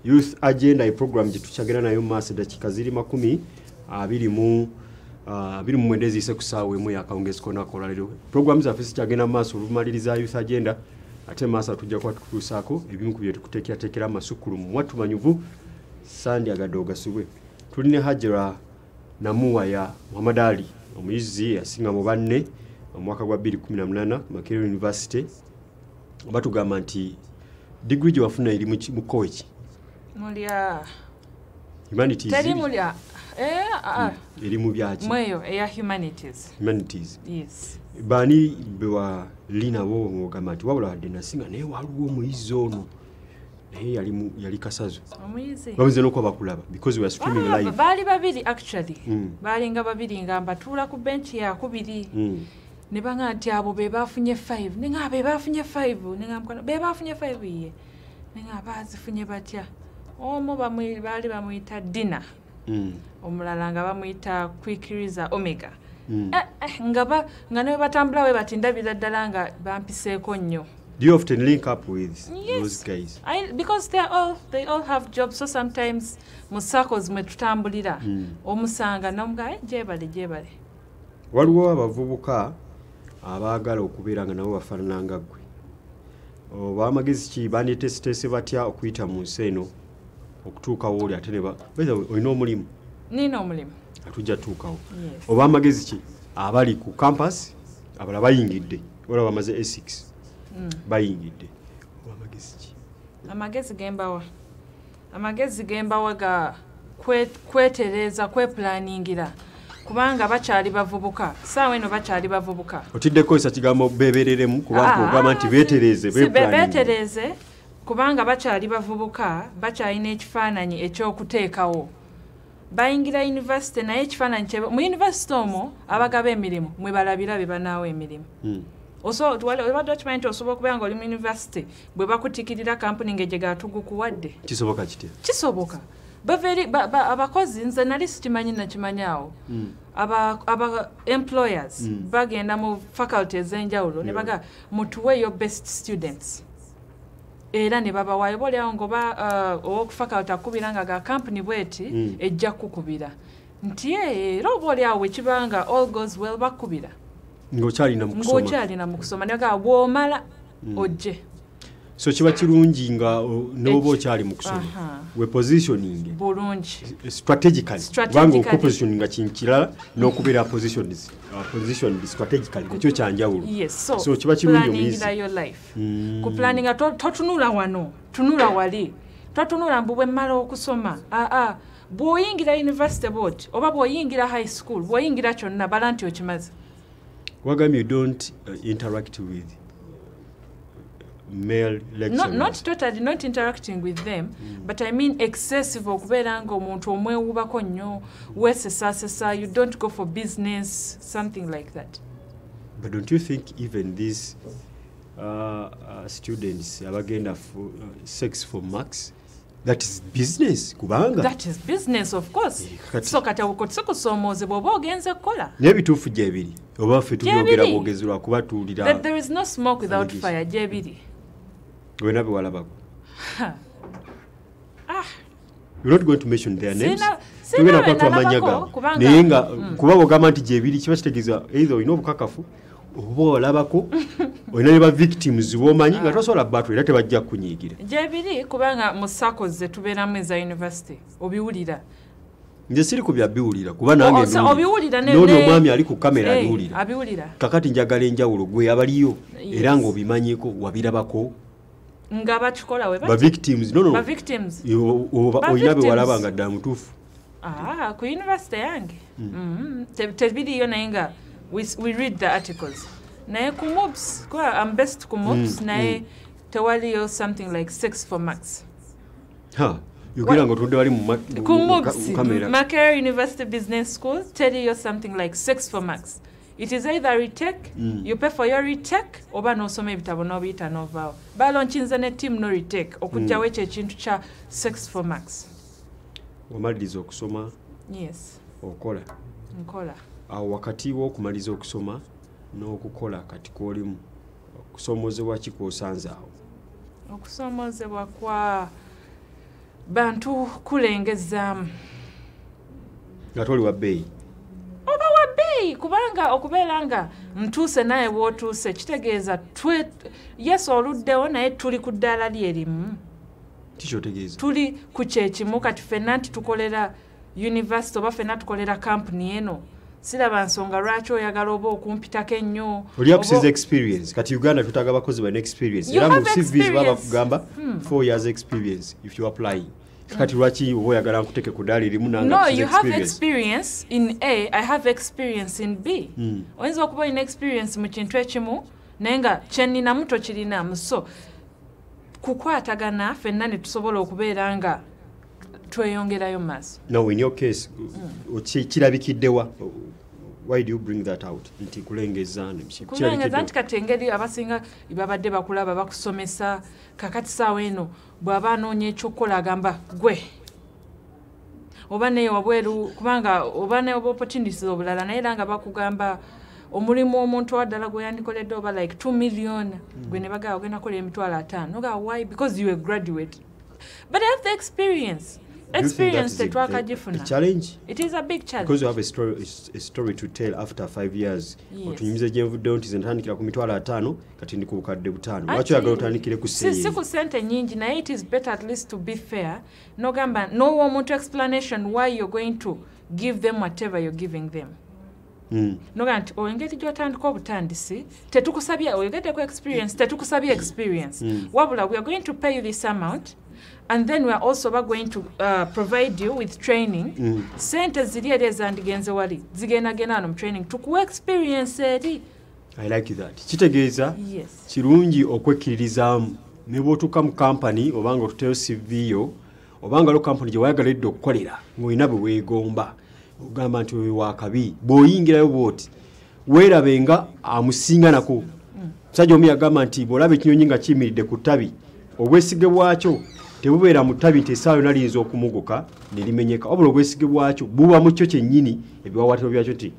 youth agenda program gyetukyagenda nayo maaso dakika ziri 20 mu mwendezi ise kusaawa emu yakawungezi kona kola lero program zaffe zikyagenda maaso olumaliriza youth agenda ate maaso tujja kuba tutuusaako ebimu ku bye tukuteekerateekera amasukulu mu mwattu manyuvu sandi agadoga subwe tulina Hajjarah na Muwaya Muhammad Ali omuyizi asinga mu banne omwaka gwa 2018 Makerere University batugamba nti degree gye wafuna eri mu college mulya humanities teri mulya eri mu byaki mweyo eya humanities yes bani bewa lina wo ngogamba nti wabula wadde nasinga naye waliwo omuyizi ono naye yali kasazo omuyizi bamuze n'okuba bakulaba because we are streaming live baali babiri actually baali nga babiri nga mbatuula ku bench ya kubiri ne banga nti abo be bafunye 5 ninga be bafunye 5 ninga mkono be bafunye 5 ye ninga bazifunye batya omo baali bamuyita Dina omulala nga bamuyita Kwikiriza Omega nga ne batambula we batindabira ddala nga bampiseeko nnyo. Do you often link up with those guys? Because they all have jobs, so sometimes mu circles mwe tutambulira omusanga n'omuga jebale waliwo abavubuka abaagala okubeera nga nabo bafaanana nga ggwe oba amagezi ki banditesitese batya okuyita mu nsi eno okutuukawo oli ate ne olina omulimu nina omulimu atujja tuukawo oba amagezi ki abali ku campus abala bayingidde wala bamaze A6 bayingidde amagezi ki amagezi gembawa ga kwetereza kweplaningira kubanga bakyali bavubuka saawa eno bakyali bavubuka otiddeko esa kigambo bebereremu kubanga ogamba nti betereze kubanga bakyali bavubuka bakyalina ekifaananyi ekyokuteekawo bayingira university naye ekifaananyi mu university omwo abagaba emirimu mwe balabira be banaawo emirimu obadde okimanyi nti osobola okubeera nga oli mu university bwe bakutikirira kampuni ng'egye gatugukuwadde kisoboka kitya kisoboka abakozi nze nali sikimanyi nakimanyaawo aba employers bagenda mu faculty ez'enjawulo ne baga mutuwe your best students era ne babawayo bolyawo ngoba owokufaculty akubira nga ga company bweti ejja kukubira nti era obolyawo wekibanga all goes well bakubira ng'okyalina mu kusoma naga bw'omala ojje so kiba kirungi nga n'oba okyali mu kusoma we positioning bulungi strategically kubanga okupositioninga kintu kirala n'okubeera positioned strategically ekyo kyanjawulo so kiba kirungi omuyizi ku planninga totunula wano tunula wali totunula mbu bwe mmala okusoma bw'oyingira university board oba bw'oyingira high school bw'oyingira kyonna bala nti okimaze wagambye you don't interact with male lecturers. Not totally, not interacting with them, but I mean excessive okubeera nga omuntu omwewubako nnyo wesesasesa, you don't go for business, something like that. But don't you think even these students abagenda for sex for marks, that is business kubanga? That is business, of course. So kati okusomoozebwa oba ogenze kukola. N'ebituufu gyebiri oba ffe tubyogera bwogezi lwa kuba tuwulira. There is no smoke without fire, gyebiri. Wena be walabako. You're not going to mention their names. Tugenda kwa tuwamanyaga. Naye nga kuba bwogamba nti gyebiri kiba kitegeeza either olina obukakafu oba olabako olina ne ba victims b'omanyi nga tosobola battle era tebajja kunyiigira. Gyebiri kubanga mu circles ze tubeeramu eza university obiwulira. Nze siri ku byabiwulira kuba nange obiwulira n'ono omwami ali ku kamera abiwulira. Kakati njagala enjawulo gwe abaliyo era ng'obimanyiiko wabirabako. Nga bakikola we ba victims ba victims oyina be walaba nga ddala mutuufu ku university yange tebiriyo naye nga we read the articles naye ku MOOCs I'm best ku MOOCs naye tewaliyo something like 6 for marks yogera nga otudde wali mu kamera Makerere University Business School teriyo something like 6 for marks. It is either retake, you pay for your retake, oba n'osoma ebitabo n'obiyita n'ovaawo. Balonchinze ne team no retake, okujjawo ekyo ekintu kya 6 for marks. Omaliriza okusoma? Yes. Okola? Nkola. Awo wakati w'okumaliza okusoma n'okukola kati kw'olimu, okusomoozebwa ki kw'osanze awo? Okusomoozebwa kwa bantu kulengezaamu nga toli wa bbeeyi oba wa bbeeyi kubanga okubeera nga ntuuse naye bw'otuuse kitegeeza yes oluddewo naye tuli ku ddaala lyerimu tikyotegeeza tuli ku kyekimu kati ffenna nti tukolera university oba ffenna tukolera kampuni eno siraba nsonga lwaki oyagala oba okumpitako ennyo oli akusiza experience kati Uganda tutaaga abakozi balina experience era mu CVs baba bakugamba 4 years experience if you apply kati lwaki oba oyagala nkuteke ku ddaala erimu no you have experience in A I have experience in B oyinza okuba olina experience mu kintu ekimu naye nga kyenninamu tokirinamu so kukwatagana ffenna ne tusobola okubeera nga tweyongerayo maaso no in your case kirabikiddewa why do you bring that out nti kulengeza nti kati engeri abasinga babadde bakulaba bakusomesa kakati saawa eno bw'aba anoonya ekyokukola agamba gwe oba neyo wabweru kubanga oba ne opportunities obulala naye era nga bakugamba omulimu omuntu waddala gwe yandikoledde oba like 2 million gwe ne bagamba ogenda kola emitwalo 5 noga why because you a graduate but I have the experience tetwakagifuna challenge it is a big challenge because you have a story to tell after 5 years otunyumize gyenvuddewo nti zentandikira ku mitwalo 5 kati ndi ku bukadde 5 lwaki oyagala otandikire ku si ku sente nyingi naye it is better at least to be fair nogamba nowa omuntu explanation why you're going to give them whatever you're giving them noga nti engeri gy'otandika obutandisi tetukusabye oyogeddeko experience tetukusabye experience wabula we are going to pay you this amount and then we are also going to provide you with training sente ziri eri ezandigenze wali zigenda ano mu training tukuwa experience eri I like that kitegeeza kirungi okwekkiririzaamu ne bw'otuuka mu kampani obanga otuteyo CV yo obanga lo kampani gye wayagaledde okukolera ng'olina bwe weegomba ogamba nti oyo wakabi bw'oyingirayo bw'oti weerabe nga amusinga nako musajja omu yagamba nti bw'olaba ekinyonyi nga kiyimiridde ku ttabi obwesige bwakyo tebubeera mu ttabi nti essaawa yonna liyinza okumuguka ne limenyeka wabula obwesige bwakyo buba mu kyo kyennyini ebiwawaatiro byakyo nti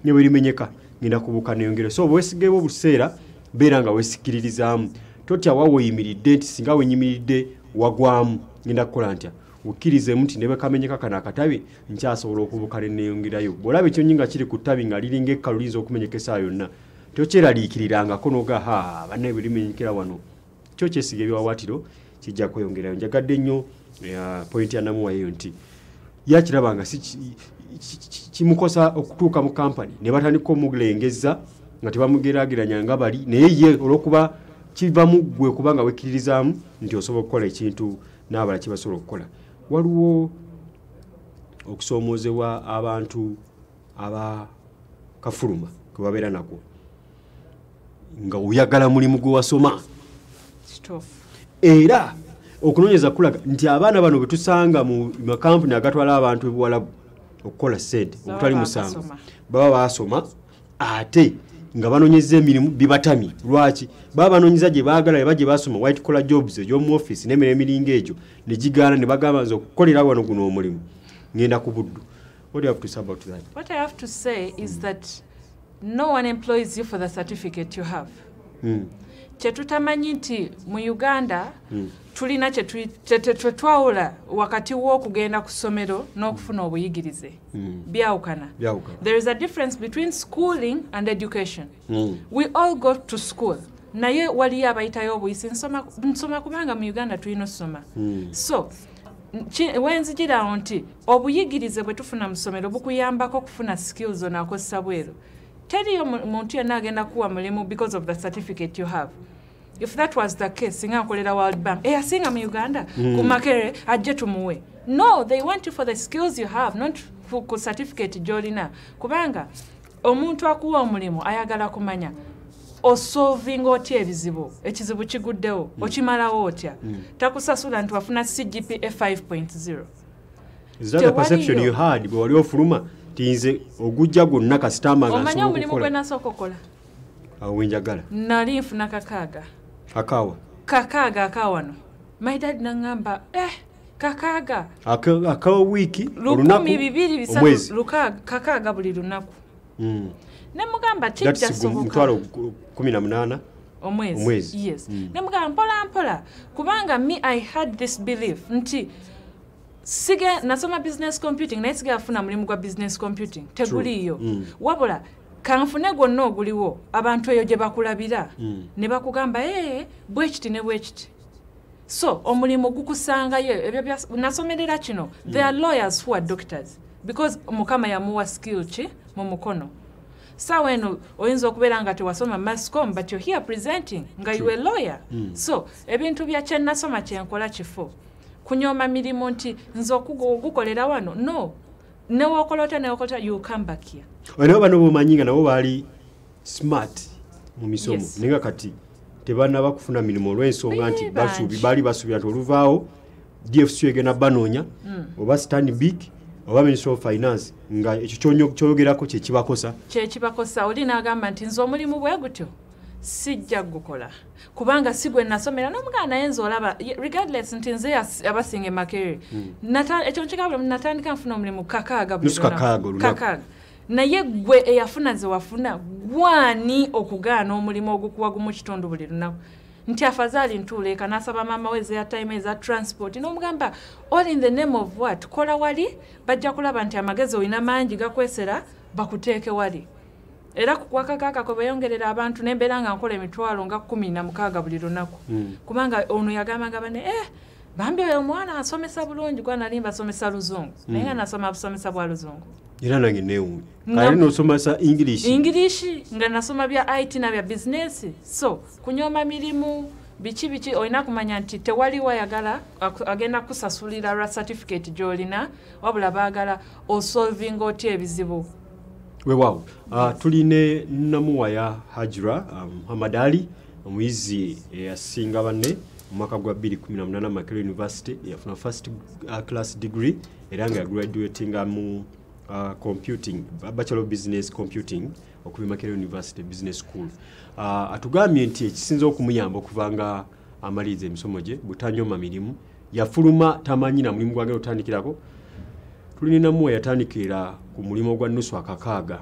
ne bwe limenyeka ngenda kubuuka neyongera so obwesige bwo buseera beera nga wesikiririzaamu totya wa weeyimiridde nti singa wenyimiridde wagwamu ngenda kukola ntya ukkirizeemu nti ne bwe kamenyeka kano akatabi nkyasobola okubuuka ne neyongerayo bw'olaba ekinyonyi nga kiri ku ttabi nga liringa ekkalu liyinza okumenyeka essaawa yonna tokyeraliikirirangako noga bannaye bwe limenyekera wano kyo kyesiga ebiwawaatiro kijja kweyongerayo njagadde nnyo point ya Muwaya eyo nti yakiraba nga kimukosa okutuuka mu kampani ne batandika omulengeza nga tebamugeraageranya nga bali naye ye olw'okuba kiva mu ggwe kubanga wekkiririzaamu nti osobola okukola ekintu n'abala kibasobola okukola waliwo okusoomoozebwa abantu abakafuluma kwe babeera nako nga oyagala mulimu gwe wasoma era okunoonyeza kulaga nti abaana bano bwe tusanga mu makampuni agatwala abantu ebiwalabu okukola ssente okutali musango baba baasoma ate nga banoonyeza emirimu bibatamye lwaki baba banoonyeza gye baagala eba gye basoma white collar jobs egy'omu office n'emirimu emiringa egyo ne gigaana ne bagamba nze okukolera wano guno omulimu ngenda ku buddu. What do you have to say about that? What I have to say is that no one employs you for the certificate you have. Kyetutamanyi nti mu Uganda tulina kyetwawula wakati w'okugenda ku ssomero n'okufuna obuyigirize byawukana. There is a difference between schooling and education. We all go to school. Naye waliyo abayitayo obuyisi nsoma kubanga mu Uganda tulina okusoma. So wenzigirawo nti obuyigirize bwe tufuna mu ssomero bukuyambako okufuna skills onaakozesa bweru. Teriyo muntu yenna agenda kuwa mulimu because of the certificate you have. If that was the case, singa nkolera World Bank, Eyasinga mu Uganda, ku Makerere, ajje tumuwe. No, they want you for the skills you have, not for ku certificate gy'olina. Kubanga omuntu akuwa omulimu ayagala kumanya osolvinga otya ebizibu, ekizibu kiguddewo, okimalawo otya. Takusasula nti wafuna CGPA 5.0. Is that the perception you had bwe wali ofuluma? Tinze ogujja gonna kasitama nga omanya omulimu gwe nasooka okola wenjagala nali nfuna kakaaga akawano my dad nangamba kakaaga akawa wiiki olunaku kakaaga buli lunaku ne mugamba kijja soboka 18 omwezi yes ne mugamba mpola kubanga me I had this belief nti sige nasoma business computing naye sige afuna mulimu gwa business computing teguliyo wabula kanfune gonna oguliwo abantu eyo gye bakulabira ne bakugamba bwekiti ne bwekiti so omulimu gukusangayo ebyo nasomerera kino there are lawyers who are doctors because mukama yamuwa skill ki mu mukono sawa eno oyinza okubeera nga tewasoma masscom but you're here presenting nga you a lawyer so ebintu bya kyenasoma kyenkola kifo kunyoma mirimu nti nze okugukolera wano no newokolota you come back here wano bano bomanyi nga nabo baali smart mu misomo nenga kati tebana bakufuna mirimu olw'ensonga nti baali basuubira nti oluvaawo DFC egenda banoonya oba stand big oba Ministry of Finance nga ekyo kyoyogerako kyekibakosa oli n'agamba nti nze omulimu bwe gutyo sijja gukola kubanga sigwe nasomera n'omuganda yenza olaba regardless nti nze abasinga Makerere ekyo nkigabula natandika nfuna omulimu kakaaga naye gwe eyafuna ze wafuna gwani okugaana omulimu ogukuwa gumu kitundu buli lunaku nti afadhali ntuleka nasaba mama weze ya time eza transport n'omugamba all in the name of what kola wali bajja kulaba nti amagezi olina mangi gakwesera bakuteeke wali era kukwakakaka ko bayongerera abantu nembeera nga nkola emitwalo nga 16 buli lunaku kubanga ono yagamba bane bambi oyo omwana asomesa bulungi kwa nalimba asomesa luzungu naye nga nasoma busomesa bwa luzungu era nange newu kale nosomesa English nga nasoma bya IT na bya business so kunyoma mirimu bichi olina kumanya nti tewali wayagala agenda kusasulira ra certificate jolina wabula baagala solving oti ebizibu wewawo tuline Muwaya Hajjarah Hamadali omuyizi eyasinga banne mu mwaka gwa 2018 Makerere University yafuna first class degree era nga graduatinga mu computing Bachelor of Business Computing okuva Makerere University Business School atugambye nti ekisinza okumuyamba okuvanga amalize emisomo gye butanyoma mirimu yafuluma tamanyi na mulimu gwagala otandikirako tulina Muwaya yatandikira ku mulimu gwa nusu akakaaga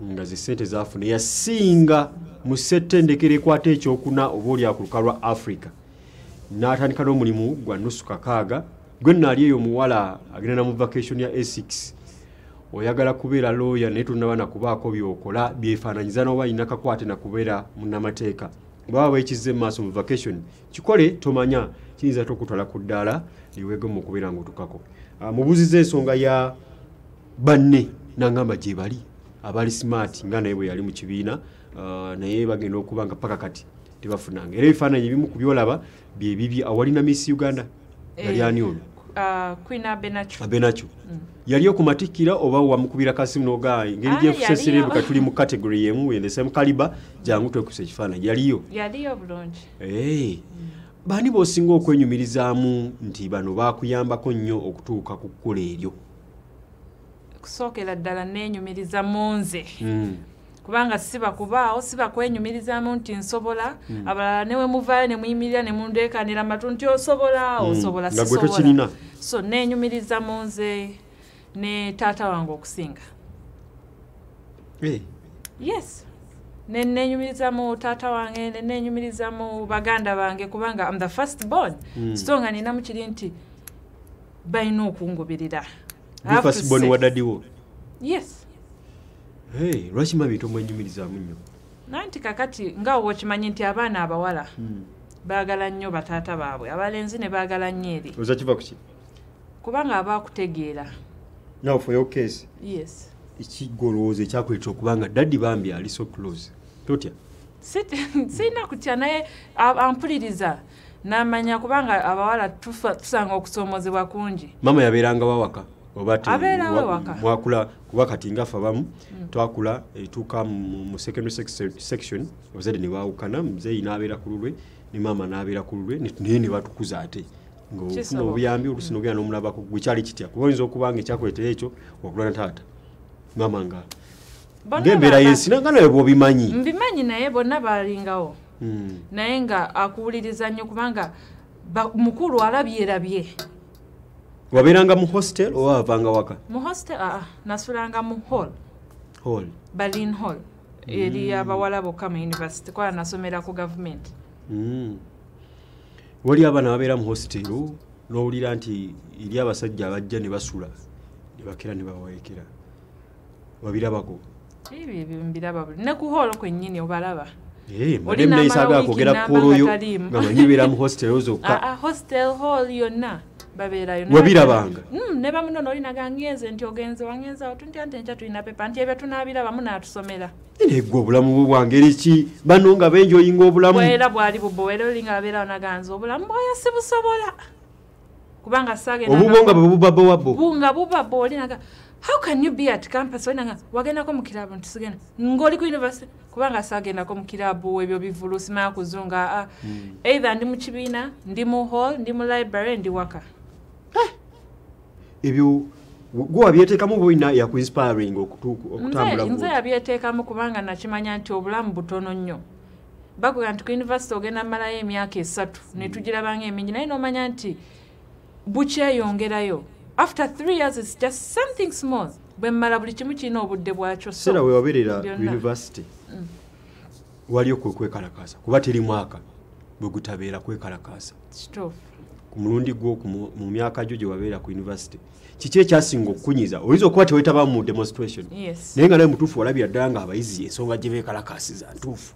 nga zisente zafuna yasinga mu settendekere kwate ekyokuna obuli akuluka lwa Africa n'atandika n'omulimu gwa nusu kakaaga gwe nali eyo muwala agenda mu vacation ya A6 oyagala kubeera lawyer naye tunabana kubaako byokola byefaananyiza n'oba alina kakwate na kubeera munnamateeka baba weekizze mu maaso mu vacation kikole tomanya kiyinza tokutwala ku ddaala liwege mu kubeera ng'otukako mubuziza ensonga ya banne nangamba gye bali abali smart nga naye bwe yali mu kibiina naye bagenda okuba nga paka kati tebafunanga era ebifaananyi ebimu ku byolaba bye bibi awalina Miss Uganda yali ani ono Queen Abenacho yali okumatikira oba wamukubira kasimu noga ngeri gyefuseserebu katuli mu category yemu in the same caliber jangu twekuse ekifaananyi yaliyo bulungi bani bosinga okwenyumirizaamu nti bano bakuyambako nnyo okutuuka ku kkola eryo kusookera ddala neenyumiriza munze kubanga siba kwenyumirizaamu nti nsobola abalala newe muvaayo ne muyimirira ne mundeekanira amatu nti osobola so neenyumiriza munze ne taata wange okusinga yes neenyumiriza mu taata wange neenyumiriza mu baganda bange kubanga I'm the first born so nga nina mukiri nti balina okungubirira first born wa dadiwo yes lwaki mabito mwenyumirizaamu nnyo nanti kakati nga wokimanyi nti abaana abawala baagala nnyo bataata baabwe abalenzi ne baagala nnyo eri oza kiva kuki kubanga abakutegeera now for your case yes ekigolooza ekyakuleeta okubanga daddi bambi ali so close totya sirina kutya naye ampuliriza n'amanya kubanga abawala tusanga okusoomozebwa kungi mama yabeeranga wawaka mwakula kuba kati ngafa bamu twakula etuuka mu secondary section abazadde ne baawukana muzeeyi n'abeera ku lulwe ne maama n'abeera ku lulwe naye ne batukuza ate ng'ofuna obuyambi oluusi n'ogenda n'omulabako gwe kyali kitya kuba oyinza okubanga ekyakuleetera ekyo wakula na taata maama ng'embeera y'ensi nga nawe bw'obimanyi mbimanyi naye bonna baalingawo naye nga akuwuliriza nnyo kubanga mukulu alabyerabye wabeeranga mu hostel oba wavanga waka mu hostel nasulanga mu hall Berlin Hall eri abawala bokka mu university kwa nasomera ku government wali abaana babeera mu hostel n'owulira nti eri abasajja abajja ne basula ne bakera ne bawaekera wabirabako ebyo mbiraba buli ne ku holo kwennyini obalaba olina isaga kwogera koloyo nga manyibera mu hostel zokka hostel hall yonna babeerayo wabirabanga ne bamunono olina gangenze nti ogenze wangenza otunti ante nja tulina pepa nti ebyo tunaabiraba munaatusomera egwe obulamu bwangeri ki bano nga benjoyinga obulamu bwera bwali bubowera olinga babeerawo naganza obulamu bwoyo sibusobola kubanga obubonga bwebubabowabo bunga bubabo olinaga how can you be at campus olinanga wagendako mu kirabu nti sigenda ng'oli ku university kubanga saagendako mu kirabu ebyo bivulu simanya kuzunga either ndi mu kibiina ndi mu hall ndi mu library ndi waka ebyo gwe wabyeteekamu boina yakuinspiring okutambula nze yabyeteekamu kubanga nakimanya nti obulamu butono nnyo bakuga nti ku university ogenda malayo emyaka 3 ne tugirabanga emingi naye n'omanya nti bukyeyongerayo after 3 years it's just something small bwe mmala buli kimu kirina obudde bwakyo sera we wabeerera university waliyo kwekalakaasa kuba teri mwaka bwe gutabeera kwekalakaasa ku mulundi gw'oku mu myaka gyo gye wabeera ku university kiki ekyasinga okukunyiza oyinza okuba tewetabamu mu demonstration naye nga naye mutuufu walabira ddala nga abayizi ensonga gye beekalakaasiza ntuufu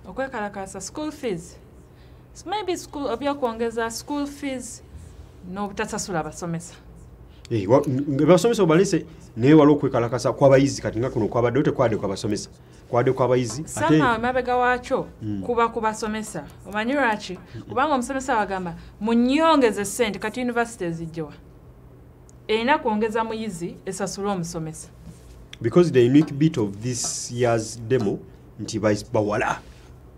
okwekalakaasa school fees maybe school obyokwongeza school fees n'obutasasula abasomesa basomesa obalese naye waliwo okwekalakasa kw'abayizi kati nga kuno kwabaddewo tekwadde kw'abasomesa kwadde kw'abayizi sama emabega waakyo kuba ku basomesa omanyi lwaki kubanga omusomesa bagamba munyongeze ssente kati university ezijjewa erina kwongeza muyizi esasula omusomesa because the unique bit of this year's demo nti bawala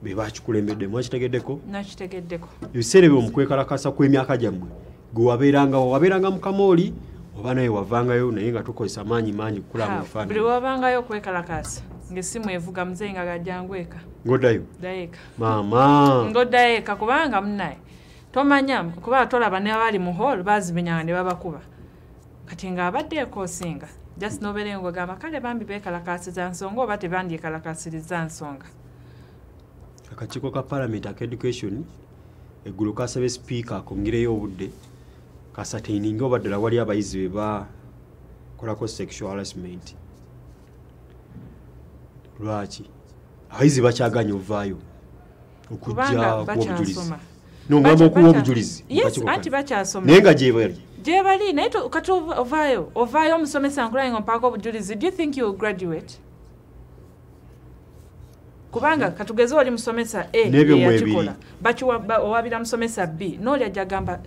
be bakikulembeddemu wakitegeddeko nakitegeddeko ebiseera ebyo mu kwekalakasa kw'emyaka gyammwe gwe wabeeranga mu kamooli oba naye wavangayo naye nga tukozesa maanyi kukulamu ebifaananyi buli wabangayo okwekalakasa ng'essimu evuga muzeeyi nga gajjangu eka ng'oddayo ddayo maama ng'oddayo eka kubanga munaye tomanya kuba tolaba ne abali mu hall baazimenyanga ne babakuba kati ng'abadde ekoosinga just n'obeerenga ogamba kale bambi beekalakasiza nsonga oba tebandyekalakasiriza nsonga akakiiko ka parliament aka education eggulu kasaba speaker akongereyo obudde kasataininga oba ddala wali abayizi be bakolako sexual harassment lwaki abayizi bakyaganya ovaayo okujja kubaobujulizi nongamba okuwa obujulizi anti bakyasoma naye nga gyebali naye kati ovaayo omusomesa nkulaye nga mpaako obujulizi do you think you will graduate kubanga katugeze oli musomesa yakikola owabira musomesa B n'oli ajja gamba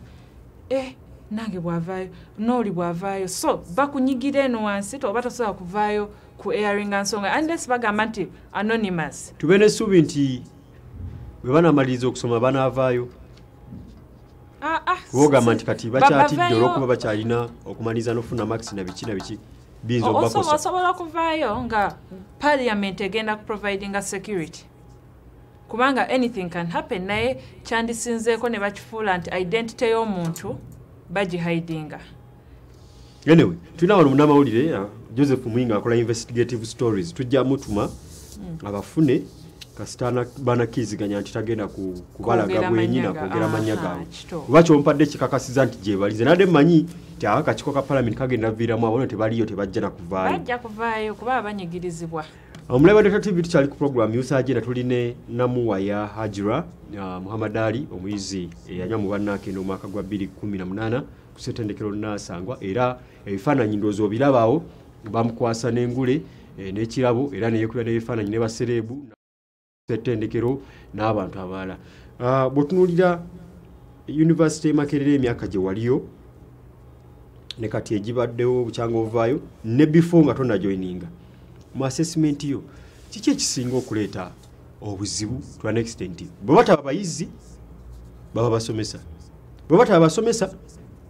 nange bwavaayo n'oli bwavaayo so bakunyigira eno wansi oba tosobola kuvaayo ku airing nsonga unless bagamba nti anonymous tube n'essuubi nti bwe banamaliriza okusoma banaavaayo bogamba nti kati bakyatidde olw'okuba bakyalina okumaliriza n'ofuna max na biki binza obakosa osobola okuvaayo nga parliament egenda kuprovidinga security kubanga anything can happen naye kyandisinzeeko ne bakifuula nti identity y'omuntu bagihidinga anyway tulina wano munnamawulire Joseph Mwinga akola investigative stories tujja mutuma abafune kasitana banakiziganya nti tagenda kubalaga bwenyina kwogera mannya gaabwe kuba kyompadde kikakasiza nti gyebalize nadde mmanyi nti akakiko ka parliament kagenda viiramu abono tebaliyo tebajja nakuvaayo bajja kuvaayo kuba abanyigirizibwa omulaba Data TV tukyali ku program yusa agenda tuline na Muwaya Hajjarah Muhammad Ali omuyizi eyanywa mu bannakendo mu mwaka gwa 2018 ku ssetendekero Nasangwa era ebifaananyi ndowooza obirabaawo bamukwasa n'engule n'ekirabo era neyekulira n'ebifaananyi ne basereebu ssetendekero n'abantu abalala bw'otunuulira University e Makerere emyaka gye waliyo ne kati egibaddewo bukyanga ovaayo ne before nga tonajoininga mu assessment yo kiki ekisinga okuleeta obuzibu to an extent bwe bataba abayizi baba basomesa bwe bataba basomesa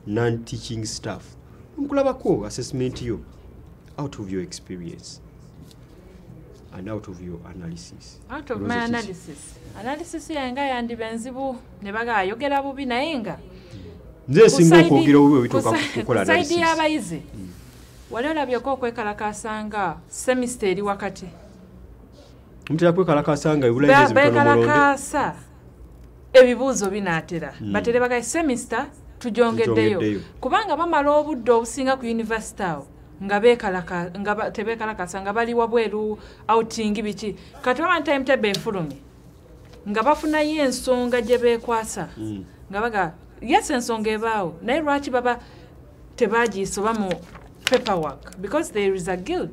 non-teaching staff nkulabako assessment yo out of your experience and out of your analysis out of my analysis yange yandiba enzibu ne bagayogera bubi naye nga nze singa okwogera obubi ebituuka kukola analysis saidi y'abayizi wali olabyeko okwekalakasanga semester eri wakati omutera kwekalakasanga ebulayinza bekalakasa ebibuuzo binaatera batere bagaye semester tujongedeyo kubanga bamala obudde obusinga ku university awo nga tebeekalakasa nga bali wabweru outing biki kati bama timetable efulumye nga bafunayo ensonga gye beekwasa nga baga yes ensonga ebaawo naye lwaki baba tebagisoba mu paperwork because there is a guild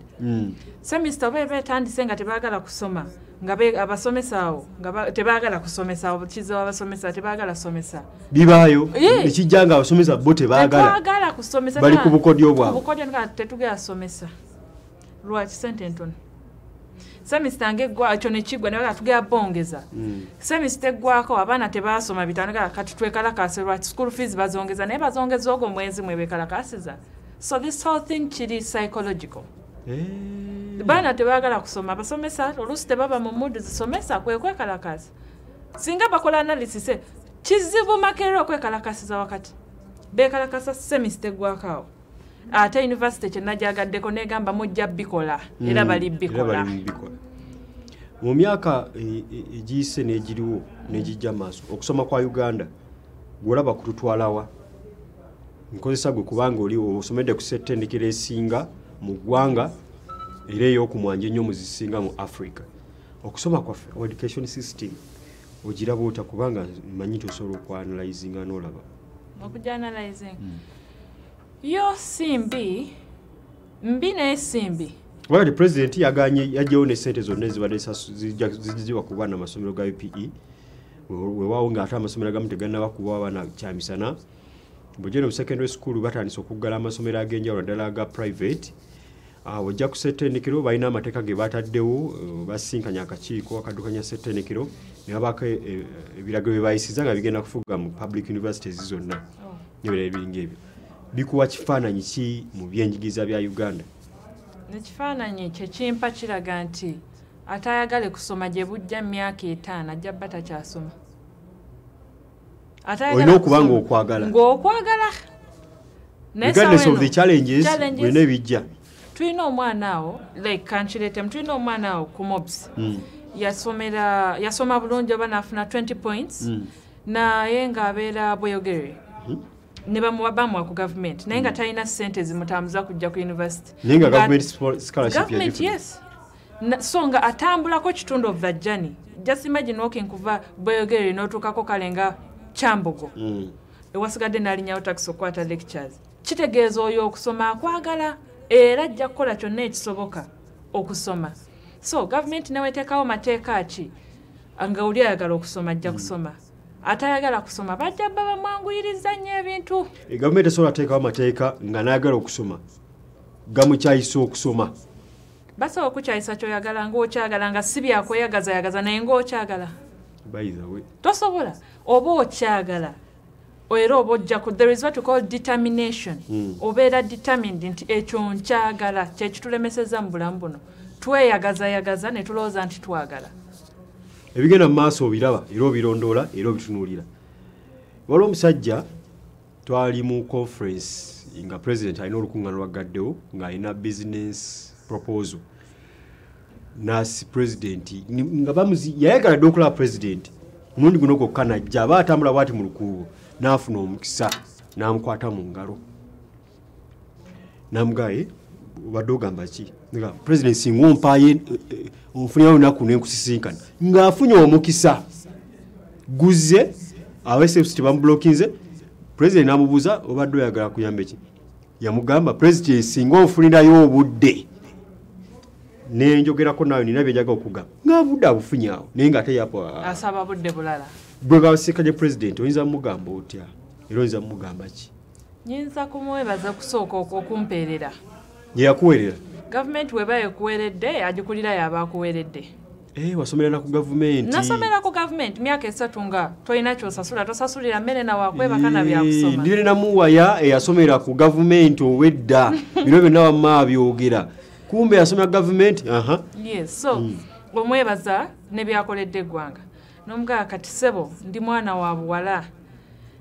semester oba betandise nga tebaagala kusoma nga abasomesa awo nga tebaagala kusomesa obukizo abasomesa tebaagala kusomesa bibaayo ekijjanga abasomesa bo tebaagala kusomesa bali ku bukodyo bwabwe obukodyo nga tetugera somesa lwaki sente ntono semester ngegwa ekyo nekigwa naye tugera bongeza semester eggwako abaana tebasoma bitano kati twekalakase lwaki school fees bazongeza naye bazongeza ogwo mwezi mwebekalakasiza so this whole thing kiri psychological baana tebaagala kusoma basomesa oluusi tebaba mu mood zisomesa kwekalakasa singa bakola analysis kizibu Makerere okwekalakasiza wakati bekalakasa semester eggwako ate university kyenajagaddeko negamba mujja bikola era bali bikola mu myaka egiyise n'egiriwo n'egijja maaso okusoma kwa Uganda gwolaba kututwalawa nkozesa gwe kubanga oli osomedde ku ssettendekero esinga mu ggwanga era ey'okumwanja ennyo mu zisinga mu Africa okusoma kwaffe education system ogiraba ota kubanga manyi nti osobola okwanalizinga n'olaba okujanalizing yo simbi mbi naye simbi wali president yaganye yajjewo ne sente zonna ezibadde ziziwa ku baana amasomero ga UPE weewaawo ng'ate amasomero agamu tegannaba kuba abaana kyamisana bw'ogenda mu secondary school batandise okuggala amasomero ag'enjawulo ddala aga private wajja ku ssettendekero balina amateeka ge bataddewo basinkanya akakiiko akaddukanya ssettendekero ne babaako ebiragiro bye bayisiza nga bigenda kufuga mu public universities zonna n'ebirala ebiringa ebyo bikuwa kifaananyi ki mu byenjigiriza bya Uganda ekifaananyi kye kimpa kiraga nti atayagale kusoma gye bujja myaka 5 ajja batakyasoma olina okuba ng'okwagala regardless of the challenges wena ebijja tulina omwana awo like kankiretem tulina omwana awo ku mobs yasoma bulungi oba nafuna 20 points naye ng'abeera Bweyogerere ne bamuwa ku government naye nga talina ssente zimutambuza kujja ku university nenga government yes so nga atambulako kitundu of the journey just imagine walking kuva Bweyogerere n'otuukako kale nga Kyambogo ewasigadde n'alinyawo taxi okwata lectures kitegeeza oyo okusoma akwagala era ajja kukola kyonna ekisoboka okusoma so government neweteekawo mateeka ki nga oli ayagala okusoma ajja kusoma atayagala kusoma bajja baba mwanguyiriza nnyo ebintu government esobola teekawo mateeka nga n'ayagala okusoma gamukyayisa okusoma basobola okukyayisa kyoyagala ng'okyagala nga si byakweyagazayagaza naye ng'okyagala tosobola oba okyagala era oba ojja ku there is what we call determination obeera determined nti ekyo nkyagala kyekitulemeseza mu bulamu buno tweyagazayagaza ne tulowooza nti twagala ebigenda mu maaso obiraba era obirondoola era obitunuulira waliwo omusajja twali mu conference nga president alina olukuŋŋaana lwaggaddewo ng'alina business proposal nasi president nga yayagala dde okulaba president omulundi guno gwokka najja aba atambula bwati mu lukuubo n'afuna omukisa n'amukwata mu ngalo n'amugaye obadde ogamba ki president singa ompaaye onfunirawo olunaku n'enkusisinkana ng'afunye omukisa guzze abaSFC tebamubulokinze president n'amubuuza obadde oyagala kuyamba ki yamugamba president singa onfunirayo obudde nenjogerako nayo nina byenjaga okugamba ng'abudde abufunye awo naye ng'ate yapo asaba budde bulala bwe gasikanye president oyinza mugamba otya era oyinza mugamba ki nyinza kumwebaza kusooka okumpeerera yeyakuweerera government weba ekuweeredde agikulira yaba akuweeredde wasomera na ku government nasomera ku government myaka 3 nga toyina kyosasula tosasulira mmere na wakwebaka na byakusoma ndire na Muwaya eyasomera ku government owedda bino byonna wamma byogera kumbe yasomera government yes so omwebaza ne byakoledde eggwanga n'omugaa kati sebo ndi mwana wa buwala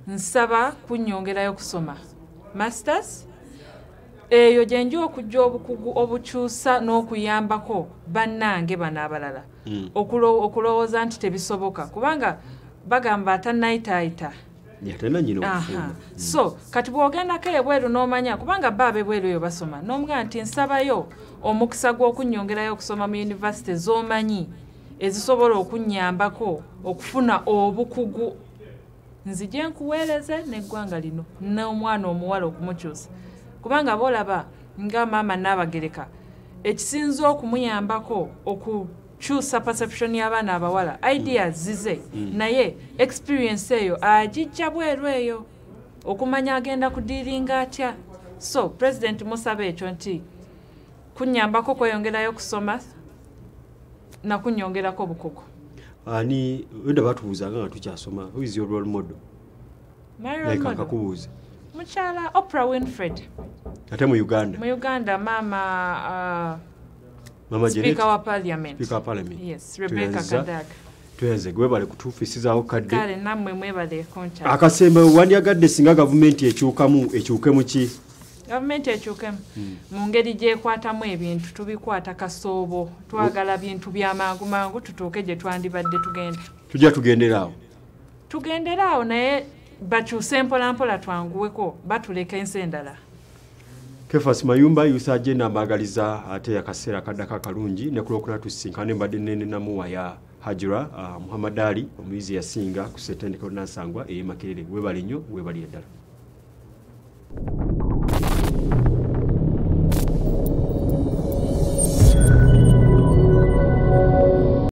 nsaba kunnyongerayo kusoma masters eyo gyenjo okujja obukugu obukyusa n'okuyambako bannange bano abalala okulowooza nti tebisoboka kubanga bagamba atanayitaayita yatenda nyina okufuna. So kati bw'ogendako ebweru n'omanya kubanga baba ebweru eyo basoma n'omugamba nti nsabayo omukisa gw'okunnyongerayo okusoma mu yunivasite z'omanyi ezisobola okunnyambako okufuna obukugu nzije nkuweereze n'eggwanga lino n'omwana omuwala okumukyusa kubanga boolaba nga maama Naabagereka ekisinza okumuyambako okukyusa perception y'abaana abawala ideas zize naye experience eyo agijja bweru eyo okumanya agenda kudiiringa atya. So President musaba ekyo nti kunnyambako kweyongerayo kusoma na kunnyongerako obukugu. Ani wenda batubuuzanga nga tukyasoma who is your role model? My role model kakubuuza mukyala Oprah Winfrey. Ate mu Uganda? Mu Uganda mama Speaker wa Parliament. Speaker wa Parliament. Yes, Rebecca Kadaga. Tuyenze gwebale kutuufisizaako kadde. Kale nammwe mwebale koncha. Akasembe wandyagadde singa gavumenti ekyuke mu ki? Gavumenti ekyukemu mu ngeri gyekwatamu ebintu tubikwata kasoobo twagala bintu byamangu mangu tutuuke gye twandibadde tugenda. Tujja tugenderaawo. Tugenderaawo naye bakyuse mpolampola twanguweko batuleka ensi endala. Kefas Mayumba Youth Agenda ambaagaliza ate akaseera kaddako akalungi ne ku Lwokuna tusisinkane mbadde nene na Muwaya Hajjarah Muhammad Ali omuyizi yasinga ku ssettendekero Nansangwa Makerere. Weebale nnyo weebalire ddala.